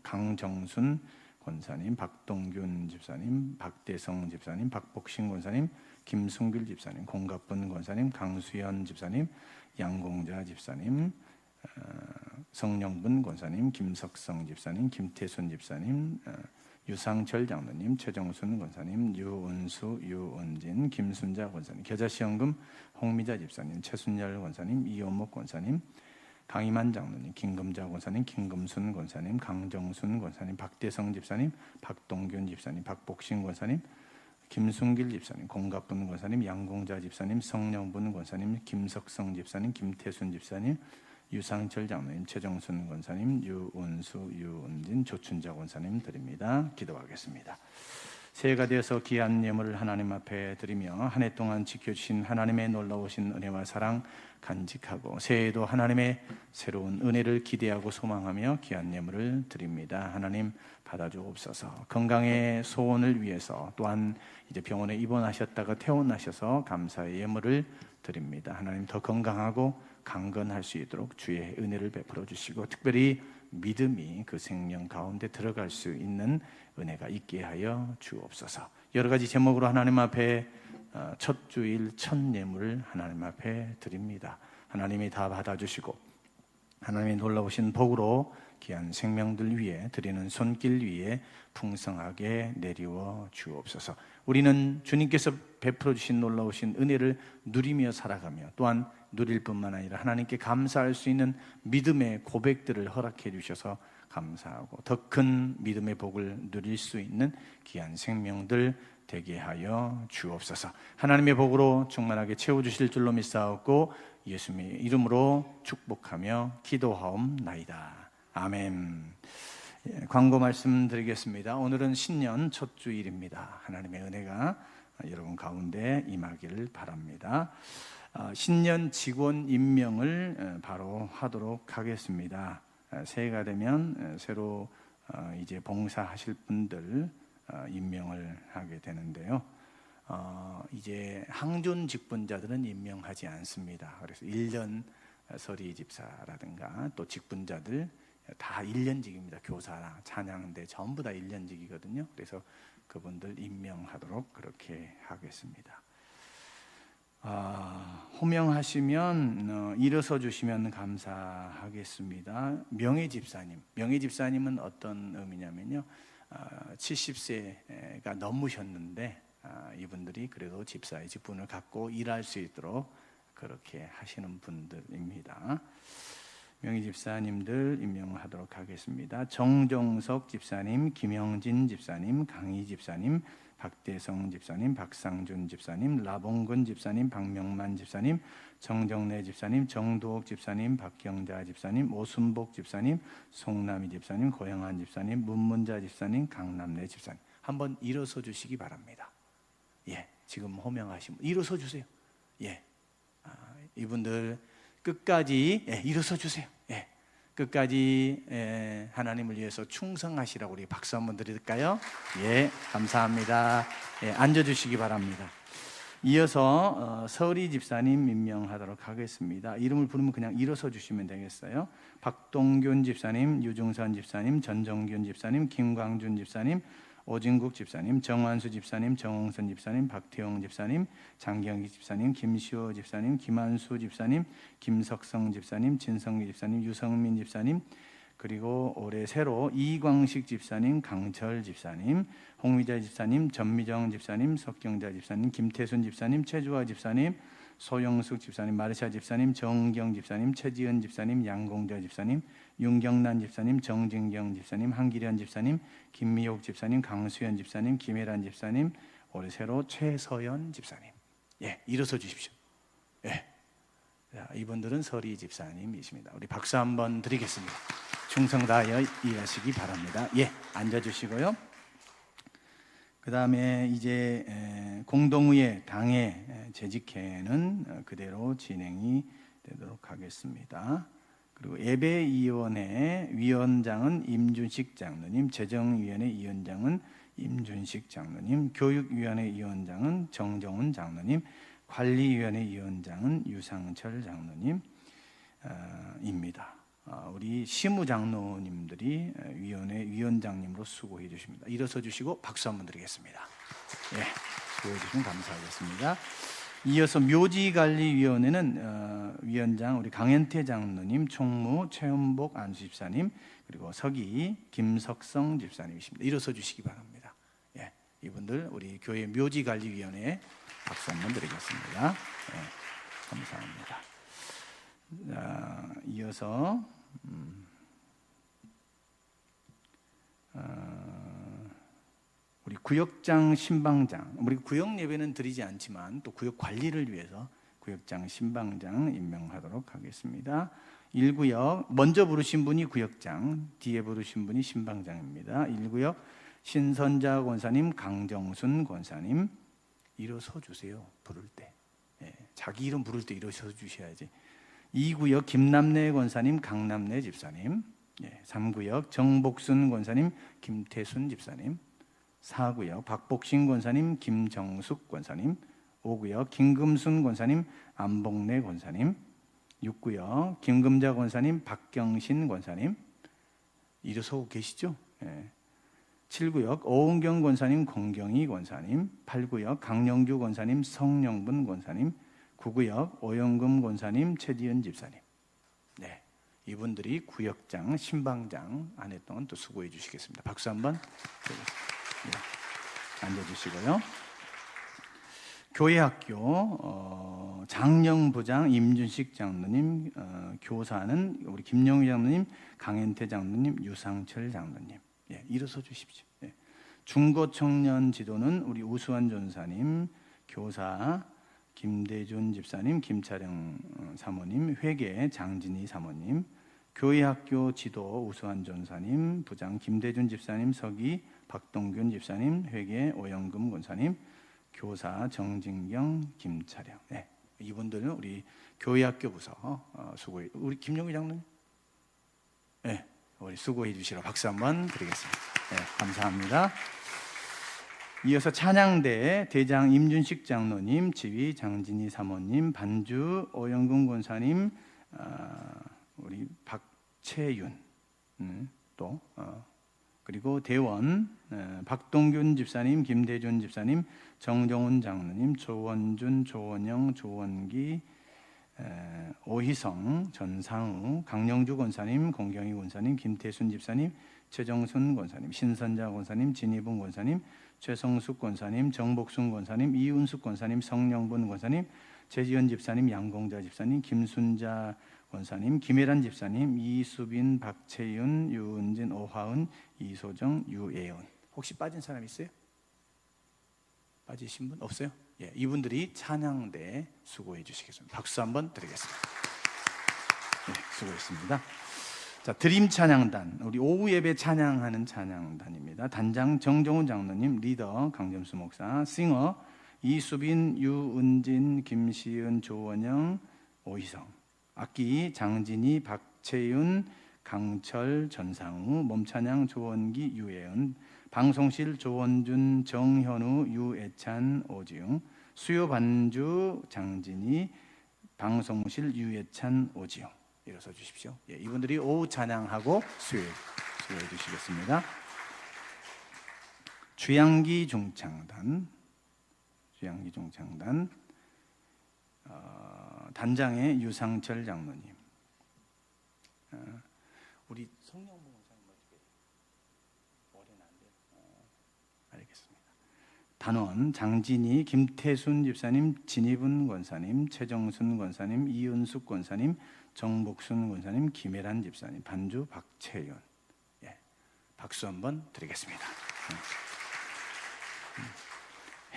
강정순 권사님, 박동균 집사님, 박대성 집사님, 박복신 권사님, 김순길 집사님, 공갑분 권사님, 강수연 집사님, 양공자 집사님, 성령분 권사님, 김석성 집사님, 김태순 집사님, 유상철 장로님, 최정순 권사님, 유은수, 유은진, 김순자 권사님, 겨자시연금 홍미자 집사님, 최순열 권사님, 이호목 권사님, 강희만 장로님, 김금자 권사님, 김금순 권사님, 강정순 권사님, 박대성 집사님, 박동균 집사님, 박복신 권사님, 김순길 집사님, 공갑분 권사님, 양공자 집사님, 성령분 권사님, 김석성 집사님, 김태순 집사님, 유상철 장로님, 최정순 권사님, 유은수, 유은진, 조춘자 권사님 드립니다. 기도하겠습니다. 새해가 되어서 귀한 예물을 하나님 앞에 드리며 한 해 동안 지켜주신 하나님의 놀라우신 은혜와 사랑 간직하고 새해에도 하나님의 새로운 은혜를 기대하고 소망하며 귀한 예물을 드립니다. 하나님 받아주옵소서. 건강의 소원을 위해서 또한 이제 병원에 입원하셨다가 퇴원하셔서 감사의 예물을 드립니다. 하나님 더 건강하고 강건할 수 있도록 주의 은혜를 베풀어 주시고 특별히 믿음이 그 생명 가운데 들어갈 수 있는 은혜가 있게 하여 주옵소서. 여러 가지 제목으로 하나님 앞에 첫 주일 첫 예물을 하나님 앞에 드립니다. 하나님이 다 받아주시고 하나님의 놀라우신 복으로 귀한 생명들 위에 드리는 손길 위에 풍성하게 내리워 주옵소서. 우리는 주님께서 베풀어 주신 놀라우신 은혜를 누리며 살아가며 또한 누릴 뿐만 아니라 하나님께 감사할 수 있는 믿음의 고백들을 허락해 주셔서 감사하고 더 큰 믿음의 복을 누릴 수 있는 귀한 생명들 되게 하여 주옵소서. 하나님의 복으로 충만하게 채워주실 줄로 믿사옵고 예수님의 이름으로 축복하며 기도하옵나이다. 아멘. 광고 말씀드리겠습니다. 오늘은 신년 첫 주일입니다. 하나님의 은혜가 여러분 가운데 임하기를 바랍니다. 신년 직원 임명을 바로 하도록 하겠습니다. 새해가 되면 새로 이제 봉사하실 분들 임명을 하게 되는데요. 이제 항존 직분자들은 임명하지 않습니다. 그래서 1년 서리 집사라든가 또 직분자들 다 1년직입니다. 교사나 찬양대 전부 다 1년직이거든요. 그래서 그분들 임명하도록 그렇게 하겠습니다. 호명하시면 일어서 주시면 감사하겠습니다. 명예집사님은 어떤 의미냐면요, 70세가 넘으셨는데 이분들이 그래도 집사의 직분을 갖고 일할 수 있도록 그렇게 하시는 분들입니다. 명예집사님들 임명하도록 하겠습니다. 정종석 집사님, 김영진 집사님, 강희 집사님, 박대성 집사님, 박상준 집사님, 라봉근 집사님, 박명만 집사님, 정정래 집사님, 정도옥 집사님, 박경자 집사님, 오순복 집사님, 송남희 집사님, 고영한 집사님, 문문자 집사님, 강남래 집사님. 한번 일어서 주시기 바랍니다. 예, 지금 호명하신 분 일어서 주세요. 예, 이분들 끝까지 일어서 주세요. 예, 끝까지 하나님을 위해서 충성하시라고 우리 박수 한번 드릴까요? 예, 감사합니다. 예, 앉아주시기 바랍니다. 이어서 서리 집사님 임명하도록 하겠습니다. 이름을 부르면 그냥 일어서 주시면 되겠어요. 박동균 집사님, 유중선 집사님, 전정균 집사님, 김광준 집사님, 오진국 집사님, 정환수 집사님, 정홍선 집사님, 박태용 집사님, 장경기 집사님, 김시호 집사님, 김한수 집사님, 김석성 집사님, 진성기 집사님, 유성민 집사님, 그리고 올해 새로 이광식 집사님, 강철 집사님, 홍미자 집사님, 전미정 집사님, 석경자 집사님, 김태순 집사님, 최주화 집사님, 소영숙 집사님, 마르샤 집사님, 정경 집사님, 최지은 집사님, 양공자 집사님, 윤경란 집사님, 정진경 집사님, 한기련 집사님, 김미옥 집사님, 강수현 집사님, 김혜란 집사님, 올해 새로 최서연 집사님. 예, 일어서 주십시오. 예, 자, 이분들은 서리 집사님이십니다. 우리 박수 한번 드리겠습니다. 충성 다하여 일하시기 바랍니다. 예, 앉아주시고요. 그 다음에 이제 공동의회 당의 재직회는 그대로 진행이 되도록 하겠습니다. 그리고 예배위원회 위원장은 임준식 장로님, 재정위원회 위원장은 임준식 장로님, 교육위원회 위원장은 정정훈 장로님, 관리위원회 위원장은 유상철 장로님입니다. 우리 시무장로님들이 위원회 위원장님으로 수고해 주십니다. 일어서 주시고 박수 한번 드리겠습니다. 예, 수고해 주시면 감사하겠습니다. 이어서 묘지관리위원회는 위원장 우리 강현태 장로님, 총무 최은복 안수집사님, 그리고 서기 김석성 집사님이십니다. 일어서 주시기 바랍니다. 예, 이분들 우리 교회 묘지관리위원회에 박수 한번 드리겠습니다. 예, 감사합니다. 이어서 우리 구역장 신방장, 우리 구역 예배는 드리지 않지만 또 구역 관리를 위해서 구역장 신방장 임명하도록 하겠습니다. 1구역 먼저 부르신 분이 구역장, 뒤에 부르신 분이 신방장입니다. 1구역 신선자 권사님, 강정순 권사님. 일어서 주세요. 부를 때, 예, 자기 이름 부를 때 일어서 주셔야지. 2구역 김남래 권사님, 강남래 집사님. 예, 3구역 정복순 권사님, 김태순 집사님. 4구역 박복신 권사님, 김정숙 권사님. 5구역 김금순 권사님, 안복래 권사님. 6구역 김금자 권사님, 박경신 권사님. 일어서고 계시죠? 예. 7구역 오은경 권사님, 권경희 권사님, 8구역 강영주 권사님, 성령분 권사님, 9구역 오영금 권사님, 최지은 집사님. 네, 이분들이 구역장, 신방장 안 했던 동안 또 수고해 주시겠습니다. 박수 한번. 네, 앉아주시고요. 교회학교 장령부장 임준식 장로님, 교사는 우리 김영희 장로님, 강현태 장로님, 유상철 장로님. 예, 일어서 주십시오. 예. 중고청년 지도는 우리 우수환 전사님, 교사 김대준 집사님, 김차령 사모님, 회계 장진희 사모님, 교회학교 지도 우수환 전사님, 부장 김대준 집사님, 서기 박동균 집사님, 회계 오영금 권사님, 교사 정진경, 김차령. 네, 이분들은 우리 교회학교 부서 수고해. 우리 김용희 장로님, 네, 우리 수고해 주시러 박수 한번 드리겠습니다. 네, 감사합니다. 이어서 찬양대 대장 임준식 장로님, 지휘 장진희 사모님, 반주 오영근 권사님, 우리 박채윤, 또 그리고 대원 박동균 집사님, 김대준 집사님, 정정훈 장로님, 조원준, 조원영, 조원기, 오희성, 전상우, 강영주 권사님, 공경희 권사님, 김태순 집사님, 최정순 권사님, 신선자 권사님, 진희분 권사님, 최성숙 권사님, 정복순 권사님, 이윤숙 권사님, 성령분 권사님, 최지연 집사님, 양공자 집사님, 김순자 권사님, 김혜란 집사님, 이수빈, 박채윤, 유은진, 오하은, 이소정, 유예은. 혹시 빠진 사람 있어요? 빠지신 분 없어요? 예, 이분들이 찬양대에 수고해 주시겠습니다. 박수 한번 드리겠습니다. 네, 수고했습니다. 자, 드림 찬양단, 우리 오후 예배 찬양하는 찬양단입니다. 단장 정정훈 장로님, 리더 강점수 목사, 싱어 이수빈, 유은진, 김시은, 조원영, 오희성, 악기 장진희, 박채윤, 강철, 전상우, 몸찬양 조원기, 유혜은, 방송실 조원준, 정현우, 유애찬, 오지웅, 수요 반주 장진희, 방송실 유애찬, 오지웅. 일어서 주십시오. 예, 이분들이 오후 찬양하고 수요해 주시겠습니다. 주양기 중창단, 단장의 유상철 장로님, 우리 성령부 권사님 어떻게 올해는 안 돼요? 알겠습니다. 단원 장진희, 김태순 집사님, 진희분 권사님, 최정순 권사님, 이은숙 권사님, 정복순 권사님, 김혜란 집사님, 반주 박채윤. 예, 박수 한번 드리겠습니다.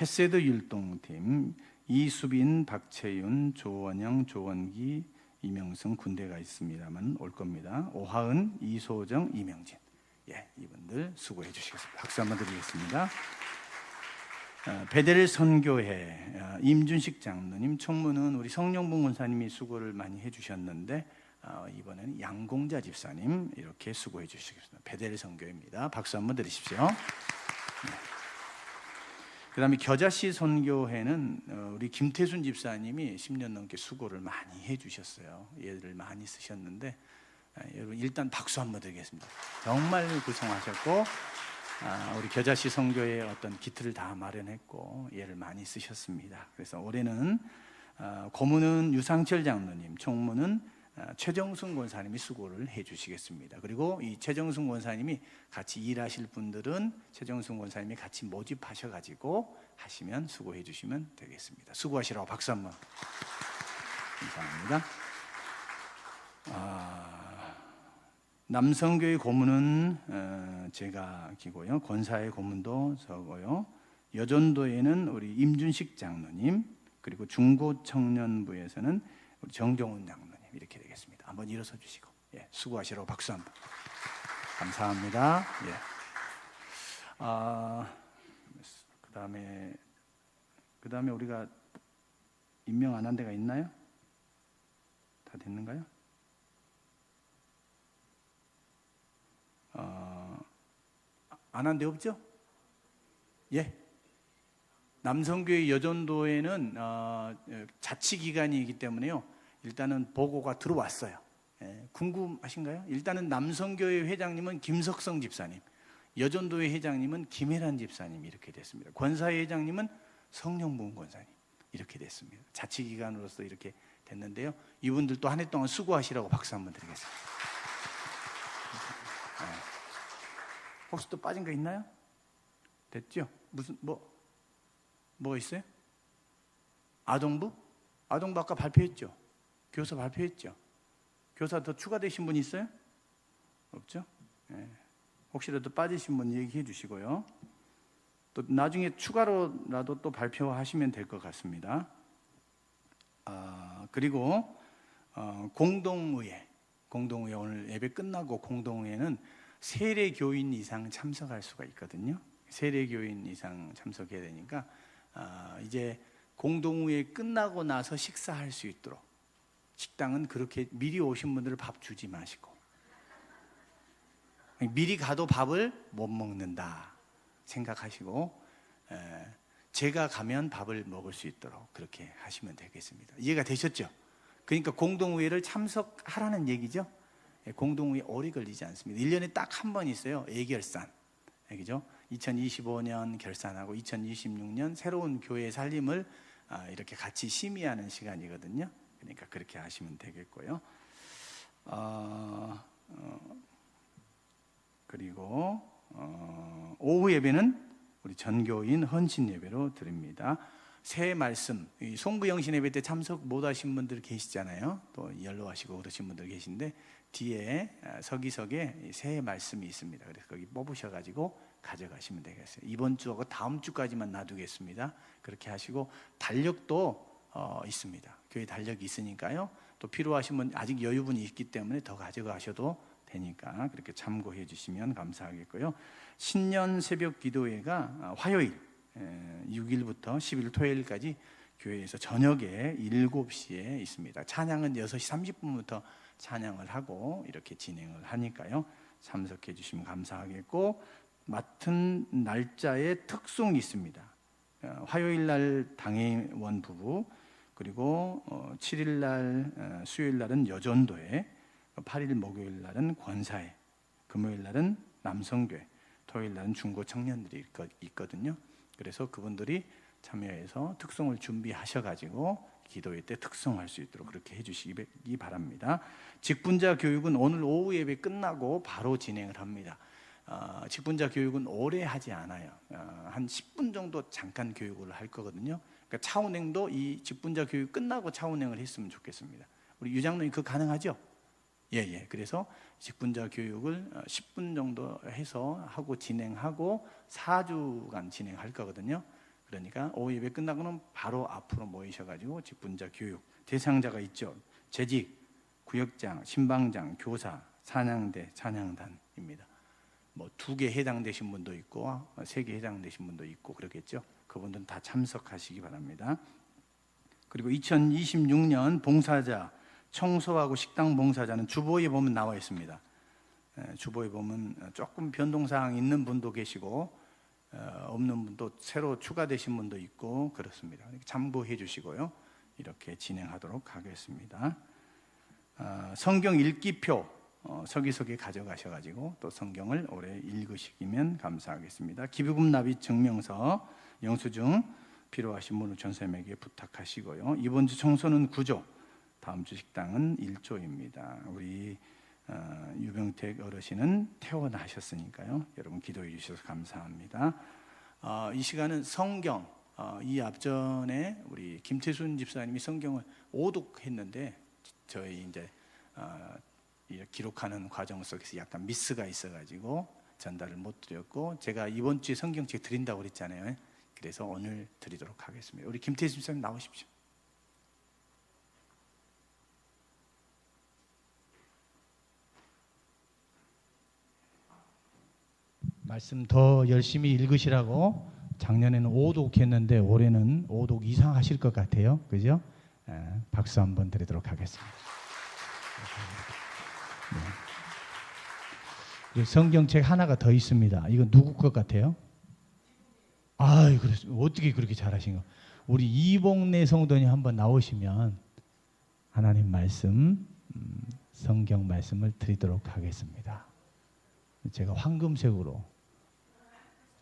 헤세드 율동팀 이수빈, 박채윤, 조원영, 조원기, 이명승 군대가 있습니다만 올 겁니다. 오하은, 이소정, 이명진. 예, 이분들 수고해 주시겠습니다. 박수 한번 드리겠습니다. 베델 선교회 임준식 장로님, 총무는 우리 성령분 권사님이 수고를 많이 해주셨는데 이번에는 양공자 집사님 이렇게 수고해 주시겠습니다. 베델 선교회입니다. 박수 한번 드리십시오. 네. 그다음에 겨자씨 선교회는 우리 김태순 집사님이 10년 넘게 수고를 많이 해주셨어요. 얘를 많이 쓰셨는데 여러분 일단 박수 한번 드리겠습니다. 정말 구성하셨고 우리 겨자씨 선교회의 어떤 기틀을 다 마련했고 얘를 많이 쓰셨습니다. 그래서 올해는 고문은 유상철 장로님, 총무는 최정순 권사님이 수고를 해주시겠습니다. 그리고 이 최정순 권사님이 같이 일하실 분들은 최정순 권사님이 같이 모집하셔가지고 하시면 수고해 주시면 되겠습니다. 수고하시라고 박수 한번. 감사합니다. 남성교회 고문은 제가 기고요. 권사의 고문도 저고요. 여전도에는 우리 임준식 장로님, 그리고 중고청년부에서는 우리 정정훈 장로님 이렇게 되겠습니다. 한번 일어서 주시고 수고하시라고 박수 한번. 감사합니다. 그다음에 우리가 임명 안 한 데가 있나요? 다 됐는가요? 안 한 데 없죠? 예. 남성교회 여전도에는 자치기관이기 때문에요. 일단은 보고가 들어왔어요. 궁금하신가요? 일단은 남성교회 회장님은 김석성 집사님, 여전도회 회장님은 김혜란 집사님 이렇게 됐습니다. 권사회 회장님은 성령부흥 권사님 이렇게 됐습니다. 자치기관으로서 이렇게 됐는데요. 이분들도 한 해 동안 수고하시라고 박수 한번 드리겠습니다. 혹시 또 빠진 거 있나요? 됐죠? 무슨 뭐가 있어요? 아동부? 아동부 아까 발표했죠? 교사 발표했죠? 교사 더 추가되신 분 있어요? 없죠? 혹시라도 빠지신 분 얘기해 주시고요. 또 나중에 추가로라도 또 발표하시면 될 것 같습니다. 그리고 공동의회 오늘 예배 끝나고 공동의회는 세례교인 이상 참석할 수가 있거든요. 세례교인 이상 참석해야 되니까 이제 공동의회 끝나고 나서 식사할 수 있도록 식당은 그렇게 미리 오신 분들을 밥 주지 마시고 미리 가도 밥을 못 먹는다 생각하시고 제가 가면 밥을 먹을 수 있도록 그렇게 하시면 되겠습니다. 이해가 되셨죠? 그러니까 공동의회를 참석하라는 얘기죠. 공동의회 오래 걸리지 않습니다. 1년에 딱 한 번 있어요. 예결산. 그죠? 2025년 결산하고 2026년 새로운 교회 살림을 이렇게 같이 심의하는 시간이거든요. 그러니까 그렇게 하시면 되겠고요. 그리고 오후 예배는 우리 전교인 헌신 예배로 드립니다. 새 말씀, 송구영신 예배 때 참석 못 하신 분들 계시잖아요. 또 연로하시고 그러신 분들 계신데 뒤에 서기석에 새 말씀이 있습니다. 그래서 거기 뽑으셔가지고 가져가시면 되겠어요. 이번 주하고 다음 주까지만 놔두겠습니다. 그렇게 하시고 달력도 있습니다. 교회 달력이 있으니까요. 또 필요하신 분 아직 여유분이 있기 때문에 더 가져가셔도 되니까 그렇게 참고해 주시면 감사하겠고요. 신년 새벽 기도회가 화요일 6일부터 10일 토요일까지 교회에서 저녁에 7시에 있습니다. 찬양은 6시 30분부터 찬양을 하고 이렇게 진행을 하니까요. 참석해 주시면 감사하겠고 맡은 날짜에 특송이 있습니다. 화요일 날 당회원 부부, 그리고 7일 날 수요일 날은 여전도회, 8일 목요일 날은 권사회, 금요일 날은 남성교회, 토요일 날은 중고 청년들이 있거든요. 그래서 그분들이 참여해서 특송을 준비하셔가지고 기도회 때 특송할 수 있도록 그렇게 해주시기 바랍니다. 직분자 교육은 오늘 오후 예배 끝나고 바로 진행을 합니다. 직분자 교육은 오래 하지 않아요. 한 10분 정도 잠깐 교육을 할 거거든요. 그러니까 차운행도 이 직분자 교육 끝나고 차운행을 했으면 좋겠습니다. 우리 유장로님 그거 가능하죠? 예. 그래서 직분자 교육을 10분 정도 해서 하고 진행하고 4주간 진행할 거거든요. 그러니까 오후 예배 끝나고는 바로 앞으로 모이셔가지고 직분자 교육 대상자가 있죠. 재직, 구역장, 신방장, 교사, 찬양대, 찬양단입니다. 뭐 2개 해당되신 분도 있고 3개 해당되신 분도 있고 그렇겠죠. 그분들은 다 참석하시기 바랍니다. 그리고 2026년 봉사자 청소하고 식당 봉사자는 주보에 보면 나와 있습니다. 주보에 보면 조금 변동사항 있는 분도 계시고 없는 분도 새로 추가되신 분도 있고 그렇습니다. 참고해 주시고요. 이렇게 진행하도록 하겠습니다. 성경 읽기표 서기석에 가져가셔가지고 또 성경을 오래 읽으시면 감사하겠습니다. 기부금 납입 증명서 영수증 필요하신 분은 전쌤에게 부탁하시고요. 이번 주 청소는 9조, 다음 주 식당은 1조입니다. 우리 유병택 어르신은 퇴원하셨으니까요. 여러분 기도해 주셔서 감사합니다. 이 시간은 성경, 이 앞전에 우리 김태순 집사님이 성경을 오독했는데 저희 이제 기록하는 과정 속에서 약간 미스가 있어가지고 전달을 못 드렸고 제가 이번 주에 성경책 드린다고 그랬잖아요. 그래서 오늘 드리도록 하겠습니다. 우리 김태순 집사님 나오십시오. 말씀 더 열심히 읽으시라고 작년에는 5독 했는데 올해는 5독 이상 하실 것 같아요. 그죠? 박수 한번 드리도록 하겠습니다. 네. 성경책 하나가 더 있습니다. 이거 누구 것 같아요? 그래서 어떻게 그렇게 잘하신 거? 우리 이봉래 성도님 한번 나오시면 하나님 말씀 성경 말씀을 드리도록 하겠습니다. 제가 황금색으로,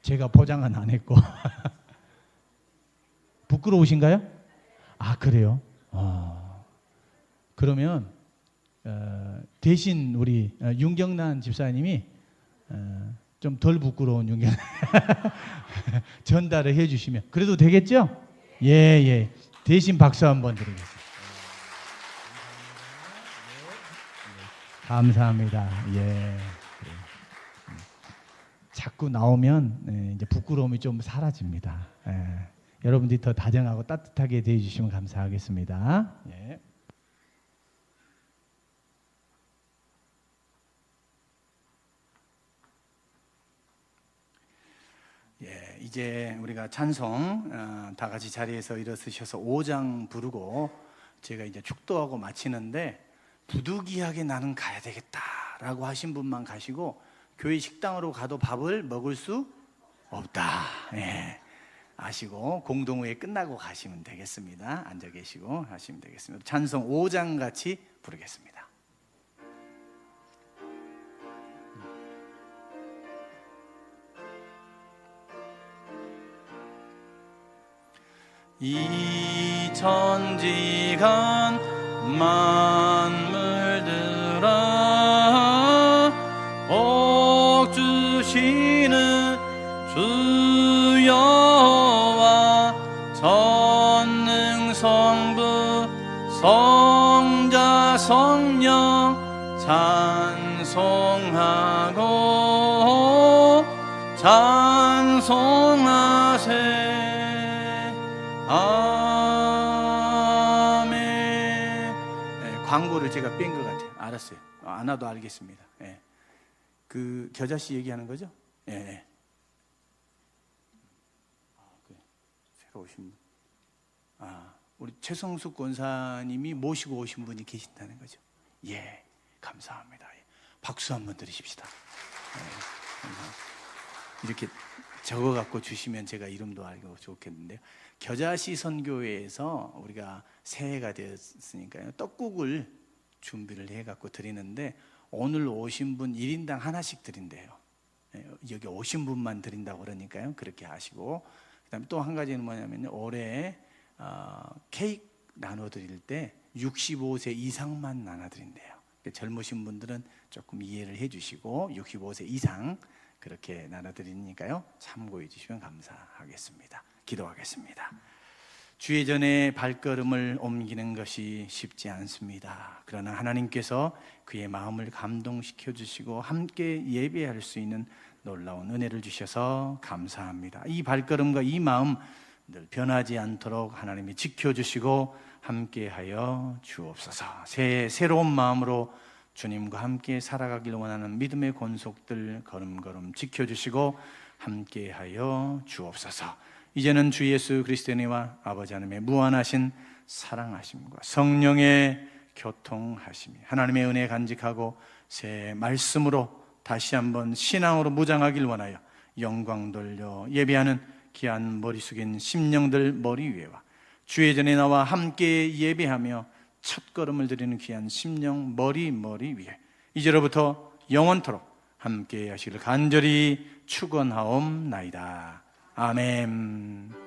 제가 포장은 안 했고 부끄러우신가요? 아, 그래요? 그러면 대신 우리 윤경란 집사님이 좀 덜 부끄러운 윤경 전달을 해주시면 그래도 되겠죠? 예. 대신 박수 한번 드리겠습니다. 감사합니다. 예. 자꾸 나오면 이제 부끄러움이 좀 사라집니다. 예. 여러분들이 더 다정하고 따뜻하게 대해주시면 감사하겠습니다. 예. 예, 이제 우리가 찬송 다 같이 자리에서 일어서셔서 5장 부르고 제가 이제 축도하고 마치는데, 부득이하게 나는 가야 되겠다라고 하신 분만 가시고 교회 식당으로 가도 밥을 먹을 수 없다. 예. 아시고 공동회의 끝나고 가시면 되겠습니다. 앉아 계시고 하시면 되겠습니다. 찬송 5장 같이 부르겠습니다. 이 천지간 만물들아 복 주시는 주 여호와 전능성부 성자 성령 찬송하고 찬송하세. 아멘. 예, 광고를 제가 뺀 것 같아요. 알았어요. 안 와도 알겠습니다. 예. 그 겨자씨 얘기하는 거죠? 예. 새로 오신 분. 우리 최성숙 권사님이 모시고 오신 분이 계신다는 거죠. 예, 감사합니다. 예. 박수 한번 드리십시다. 예, 이렇게 적어 갖고 주시면 제가 이름도 알고 좋겠는데요. 겨자씨 선교회에서 우리가 새해가 되었으니까요, 떡국을 준비를 해 갖고 드리는데, 오늘 오신 분 1인당 하나씩 드린대요. 여기 오신 분만 드린다고 그러니까요, 그렇게 하시고, 그다음에 또 한 가지는 뭐냐면요, 올해 케이크 나눠 드릴 때 65세 이상만 나눠 드린대요. 젊으신 분들은 조금 이해를 해 주시고 65세 이상 그렇게 나눠 드리니까요, 참고해 주시면 감사하겠습니다. 기도하겠습니다. 주의 전에 발걸음을 옮기는 것이 쉽지 않습니다. 그러나 하나님께서 그의 마음을 감동시켜 주시고 함께 예배할 수 있는 놀라운 은혜를 주셔서 감사합니다. 이 발걸음과 이 마음 늘 변하지 않도록 하나님이 지켜주시고 함께하여 주옵소서. 새로운 마음으로 주님과 함께 살아가기를 원하는 믿음의 권속들 걸음걸음 지켜주시고 함께하여 주옵소서. 이제는 주 예수 그리스도의 은혜와 아버지 하나님의 무한하신 사랑하심과 성령의 교통하심이 하나님의 은혜 간직하고 새 말씀으로 다시 한번 신앙으로 무장하길 원하여 영광 돌려 예배하는 귀한 머리 숙인 심령들 머리 위에와 주의 전에 나와 함께 예배하며 첫걸음을 드리는 귀한 심령 머리 위에 이제로부터 영원토록 함께 하시기를 간절히 축원하옵나이다. 아멘.